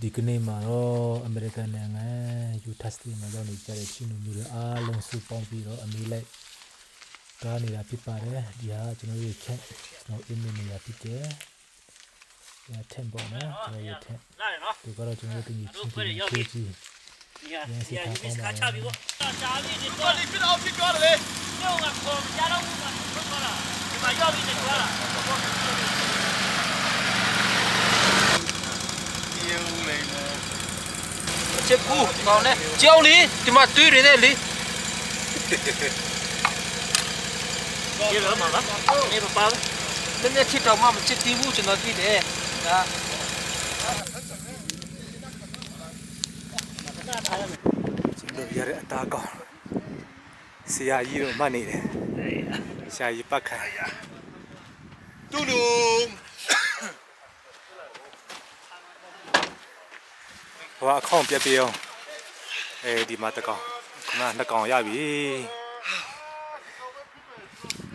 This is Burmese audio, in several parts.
ဒီကနေ့မှာတော့အမေရိကန်နိုင်ငံယူတာစတီမှာရောက်နေကြတဲ့ချင်းလူမျိုးတွေအားလုံးစုပေါင်းပြီးတော့အမေလိုက်ကားနေတာဖြစ်ပါတယ်ဒီဟာကျွန်တော်ရဲ့ချက်ကျွန်တော်အင်းမင်းနေရဖြစ်တယ်ဒီထင်ပေါ့နော်ကျွန်တော်ရဲ့ထင်ဒီကတော့ကျွန်တော်တို့ညီချင်းတွေကြီးကြီးဒီဟာစီထားကောင်းပါဘူးကြားပြီဒီတော့ဒီဖြစ်အောင်ဖြစ်သွားတယ်ညောင်းကခေါ်ကြားတော့ဘူးကထွက်သွားတာဒီမှာရောက်ပြီးထွက်သွားတာချက်ကူကောင်းတယ်ကြောက်လေဒီမှာတွေးနေတယ်လေဒီလိုမှာပါနေပါနည်းနည်းချစ်တော့မှမချစ်သေးဘူးကျွန်တော်သိတယ်ဒါကျွန်တော်ရတဲ့အသားကောင်းဆရာကြီးတို့မှတ်နေတယ်ဆရာကြီးပတ်ခါတူလူဟိုအခေါင်ပြပြအောင်ဒီမှာတကောင်ခဏနှစ်ကောင်ရပြီ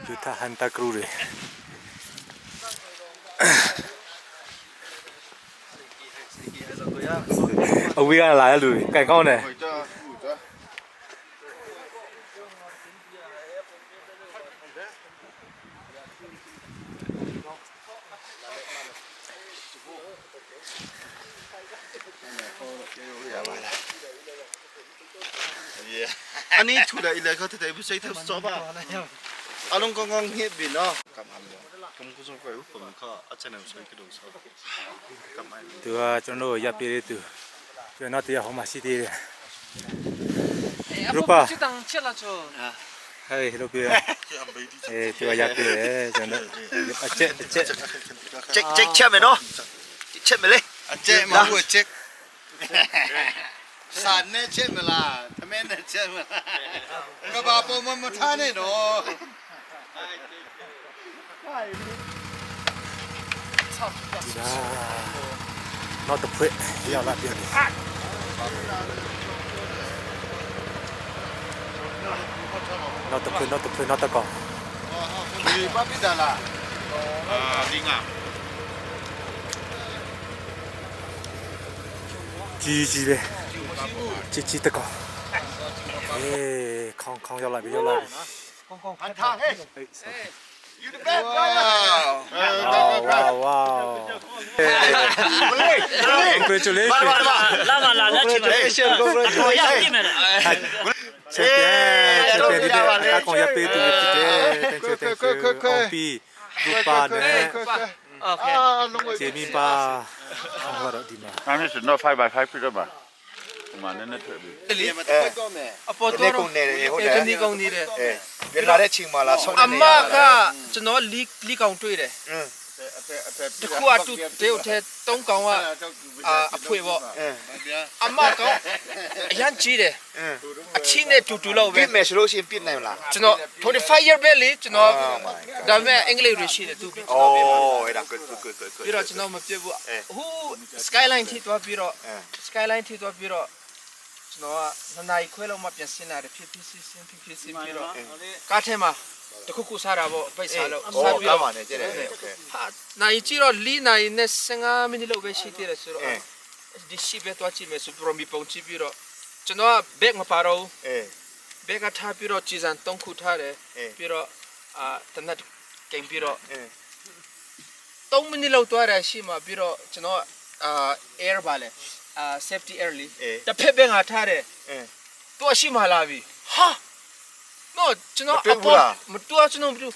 ယူတာဟန်တာကရူရီအဝေးကလာရလူကြိုင်ကောင်းတယ်อันนี้ถูกได้เลยเขาแต่ไม่ใช่ทับซ้อป่ะอารมณ์กองเงียบบินเนาะกลับมาเลยผมก็ส่งไปอุปกรณ์เขาอาจารย์ไม่ใช่กระดูกซ้อกลับมาตัวจนโดยับไปเลยตัวตัวน่าจะหอมมาสิดีเลยรู้ป่ะเฮ้ยรู้ป่ะตัวยับไปเลยจนโดเจ๊เช็คไหมเนาะเช็คไหมเลยเจ๊มาหัวเช็คสารเนี่ยเช็คเวลาทำไมเนี่ยเช็คเวลากระบะปมมาท่าเนี่ยเนาะนอตเพื่อ要那边นอตเพื่อนอตก่อนมีป้าพิจารณาลิงอ่ะจีเลยจีตะก่อน康要来อันท่าเฮ้ยยูทูบเบอร์ว้าว congratulations လာချင်ပါကိုရပြီမယ်ချက်ပြဒီအကောင်ရပေးသူဖြစ်တယ်ကော်ပီဘူပါနဲ့ဂျေမီပါဟောတော့ဒီမှာ I'm just not 5x5 ဖြစ်တော့ပါဒီမှာနည်းနည်းထွက်ပြီ လေမထွက်တော့မယ်အပေါ်တော့ကုန်နေတယ်ဟုတ်တယ် ဒီကုန်နေတယ်ဒီလာတဲ့ချိန်မှာလာဆုံးနေအမကကျွန်တော်လီကောင်တွေ့တယ်တခုအတူတေုတ်ထဲ၃ကောင်ကအဖွေပေါ့အမကောင်အရန်ကြီးတယ်အချင်းနဲ့တူလောက်ပဲပြစ်မယ်ဆိုလို့ရှိရင်ပြစ်နိုင်မလားကျွန်တော်25 year ပဲလေကျွန်တော်ဒါပေမဲ့အင်္ဂလိပ်လိုရှိတယ်သူပြီးကျွန်တော်ပြီးတော့ကျွန်တော်မပြစ်ဘူးဟို skyline ထိသွားပြီးတော့ skyline ထိသွားပြီးတော့ကျွန်တော်ကနှစ်နာရီခွဲလောက်မှပြန်ဆင်းလာတယ်ဖြစ်ပြီးတော့ကားထဲမှာတခုခုစားတာပေါ့ပိတ်စားလို့စားပြီးတော့မှလည်းကျတယ်ဟာနိုင်ကြည့်တော့4နိုင်နဲ့15မိနစ်လောက်ပဲရှိသေးတယ်ဆိုတော့ဒီရှိပဲသွားကြည့်မယ်ဆိုပြီးတော့မိပုံကြည့်ပြီးတော့ကျွန်တော်ကဘက်မပါတော့ဘူးဘက်ကထားပြီးတော့ကြည်စံ3ခုထားတယ်ပြီးတော့တနတ်ကိန်ပြီးတော့3မိနစ်လောက်သွားတယ်ရှိမှပြီးတော့ကျွန်တော်air ပါလေsafety air လေးတစ်ဖက်ပဲငါထားတယ်သူအရှိမှလာပြီဟာနော်ကျွန်တော်အပေါ်မတူကျွန်တော်မတူ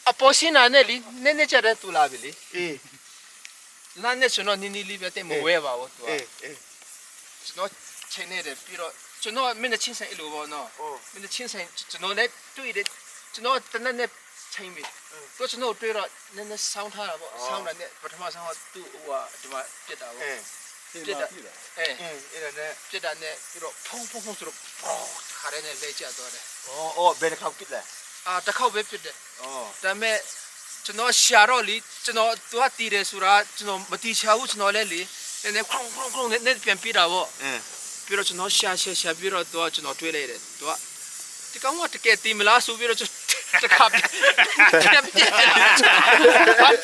အပေါ်ရှင်းတာနဲ့လीနည်းနည်းချက်တဲ့တူလာပြီလေနားနဲ့ကျွန်တော်နင်းနီးလေးပဲတဲ့မဝဲပါဘူးသူကကျွန်တော်ချိန်နေတယ်ပြီးတော့ကျွန်တော်မင်းချင်းဆိုင်လို့ပေါ့နော်မင်းချင်းဆိုင်ကျွန်တော်လည်းတွေ့တယ်ကျွန်တော်တနက်နဲ့ချိန်ပြီသူကျွန်တော်တွေ့တော့နည်းနည်းဆောင်းထားတာပေါ့ဆောင်းတာနဲ့ပထမဆောင်းကသူ့ဟိုကဒီမှာပြစ်တာပေါ့ပြစ်တာအဲ့ဒါနဲ့ပြစ်တာနဲ့ပြီးတော့ဖုံးဆိုတော့ခါရဲနဲ့လဲကျသွားတယ်ဘယ်တစ်ခေါက်ပြစ်လဲတစ်ခေါက်ပဲပြစ်တယ်ဒါပေမဲ့ကျွန်တော်ရှာတော့လीကျွန်တော်သူကတီးတယ်ဆိုတာကျွန်တော်မတီးချဘူးကျွန်တော်လည်းလीနည်းနည်းခေါင်းနဲ့ပြန်ပြတာပေါ့ပြီးတော့ကျွန်တော်ရှာပြီးတော့သူကကျွန်တော်တွေးလိုက်တယ်သူကဒီကောင်ကတကယ်တီးမလားဆိုပြီးတော့တခါပြတ်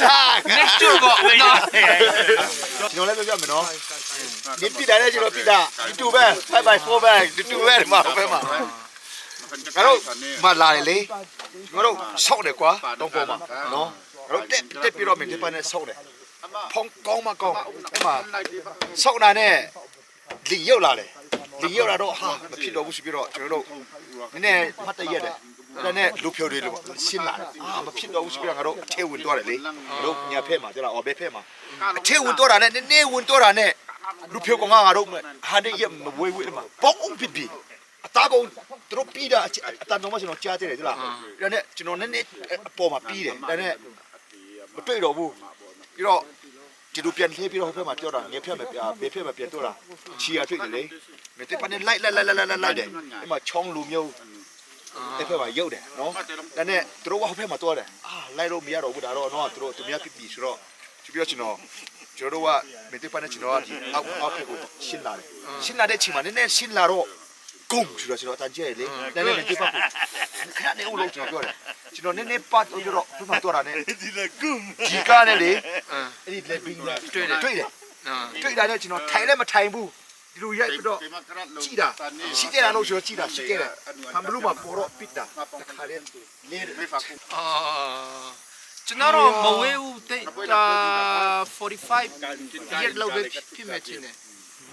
တာ next to ပေါ့နော်ကျွန်တော်လည်းပြောပြမယ်နော် นี่ปีได้เนี่ยจิโร่ปีได้ดูแม่5x4แม่ดูแม่มาแม่มางั้นเรามาลาเลยงั้นเราซอกเลยกว่าตรงปอมาเนาะเราเด็ดปีเราเหมือนที่ปานเนี่ยซอกเลยพองกองมากองไอ้มาซอกนั้นเนี่ยหลีเยอะละเลยหลีเยอะละเราฮะมาพี่เราบุษพี่เราจิโร่เนี่ยพัดเยอะเลยแล้วเนี่ยลูกเพียวดีลูกชินละมาพี่เราบุษพี่เราเทวุ่นตัวเลยเราเนี่ยเพ่มาจะละอ๋อเพ่มาเทวุ่นตัวละเนี่ยวุ่นตัวละเนี่ยลูกเพียวของเราฮันนี่เยี่ยมมาเว้ยมาป้องปิดบีตาบงตรปีดาตาโนมาฉันจ้าเจเลยจ้ะแล้วเนี่ยฉันเนี่ยปอมาปีเลยแล้วเนี่ยมาတွေ့တော့ဘူးပြီးတော့ဒီလိုပြန်လှည့်ပြီးတော့ဟိုဘက်မှာပြောတာငယ်ဖက်မှာဘေးဖက်မှာပြန်တော့တာချီရတွေ့တယ်လေမင်းတပတ်နဲ့လိုက်တယ်အဲ့မှာချောင်းလူမျိုးအဲ့ဖက်မှာရုပ်တယ်နော်ဒါနဲ့သူတို့ကဟိုဘက်မှာတော့တယ်လိုက်လို့မရတော့ဘူးဒါတော့နော်သူတို့သူများပြပြီဆိုတော့ပြီးတော့ကျွန်တော်တို့ကမင်းတပတ်နဲ့ကျွန်တော်ကဒီအောက်ဖက်ကိုရှင်းလာတယ်ရှင်းလာတဲ့အချိန်မှာနည်းနည်းရှင်းလာတော့ကုန်းဆိုတော့ကျွန်တော်အတန်ကျဲလေနည်းနည်းမင်းတပတ်ကိုခဏနေအောင်လို့ကျွန်တော်ပြောတယ်ကျွန်တော်နည်းနည်းပတ်တော့ပြတော့တော့တာနဲ့ဒီလေကုန်းဒီကားနဲ့လေအဲ့ဒီလက်ပြီးတွေ့တာနဲ့ကျွန်တော်ထိုင်လည်းမထိုင်ဘူးဒီလိုရိုက်ပြီးတော့ကြည့်တာရှိခဲ့တာလို့ဆိုကြည့်တာရှိခဲ့တယ်ဘာမလို့မပေါ်တော့ပစ်တာခါလေးလေးကျွန်တော်တို့မဝေးဘူးတိတ်45ရက်လောက်ပဲဖြစ်မယ်ချင်းတယ်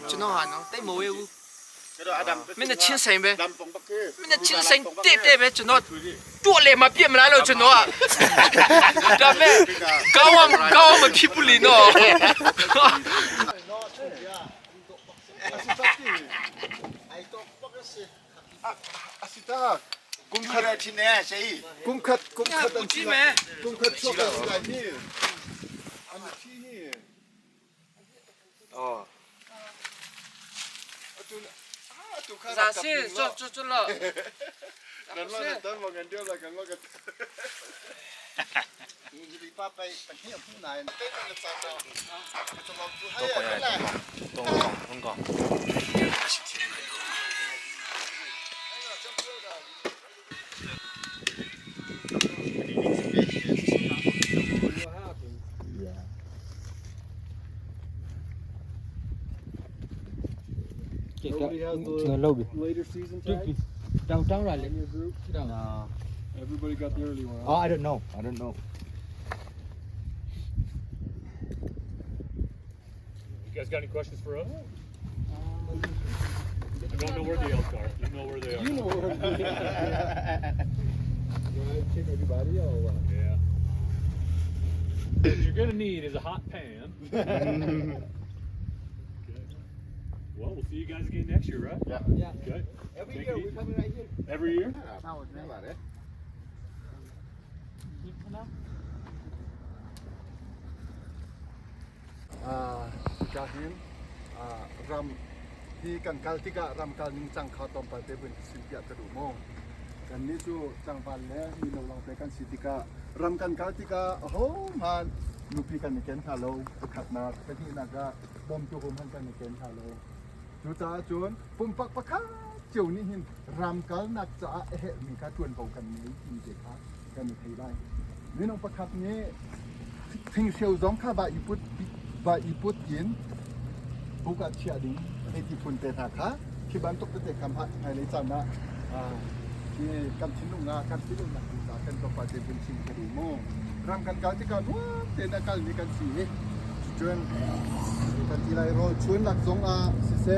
ကျွန်တော်ဟာနော်တိတ်မဝေးဘူးမင်းချင်းဆိုင်ပဲမင်းချင်းဆိုင်တဲ့ပဲကျွန်တော်တွက်လေမပြစ်မလားလို့ကျွန်တော်ကဒါပေမဲ့ကောင်းမဖြစ်ဘူးလीနော် asita kumkhat thine sei kumkhat an chi kumkhat choka sai ni an chi ni oh tu kha za se cho lo nan lo tan mo gan dio la kan lo ka ni pa pai pa hi pu nai te na sa do to lo tu hai ya la tong gong later season tag? Down right. In your group? No. Everybody got the early one. Oh, I don't know. You guys got any questions for us? I don't know where the elk are. You know where they are. You know where they are. You want to check everybody or what? Yeah. What you're gonna need is a hot pan. Okay. Well, we'll see you guys again next year, right? Yeah. Okay. Every Take year it we easy. coming right here. Every year? Kahin ram di kan kal tiga ram kal ning chang kha tom pa te bun silpia ta du mo kan ni chu chang pan le mi lo long pe kan sitika ram kan kal tiga ho man nu pi kan ken hello khat na pe hi na ga bom chu hom han kan ken hello chu cha chun pum pak pa kha chiu ni hin ram kal nak cha he mi ka chun bau kan ni ti te kha kan ni thei dai ni nong pa khat ni thing siêu giống kha ba iput yin buka chia ding eti pun pe tha kha ki ban tok te kam ha hai le chan na ki kam chin nga kam chin na ta kan to pa te bun sing ka du mo ram kan ka ti ka no te na kal ni kan si chuan kan ti lai ro chuan lak zong a si se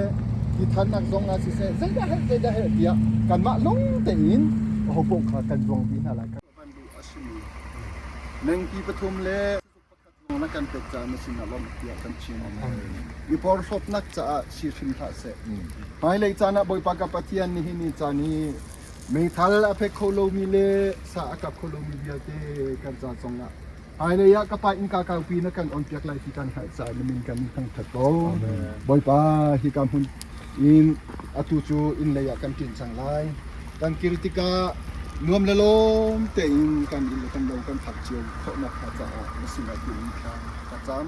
ki than nak zong a si se zai da he dia kan ma long te in ho pok kha kan zong bi na la ka ban du asimi nang ki pathum le na kan pe cha na sin alom tia kan chin i por shop nak cha si sin tha se hai le cha na boy pa ka pathian ni ni cha ni me thal a phe kholo mi le sa ka kholo mi bia te kan cha chong na hai le ya ka pa in ka pi na kan on piak lai ti kan hai cha ni min kan thang tha to boy pa hi kam hun in atu chu in le ya kan tin chang lai kan kirtika nuam le lom te in kan in kan lo kan phak chiu kho na kha cha ma sin la ti in kha ka cham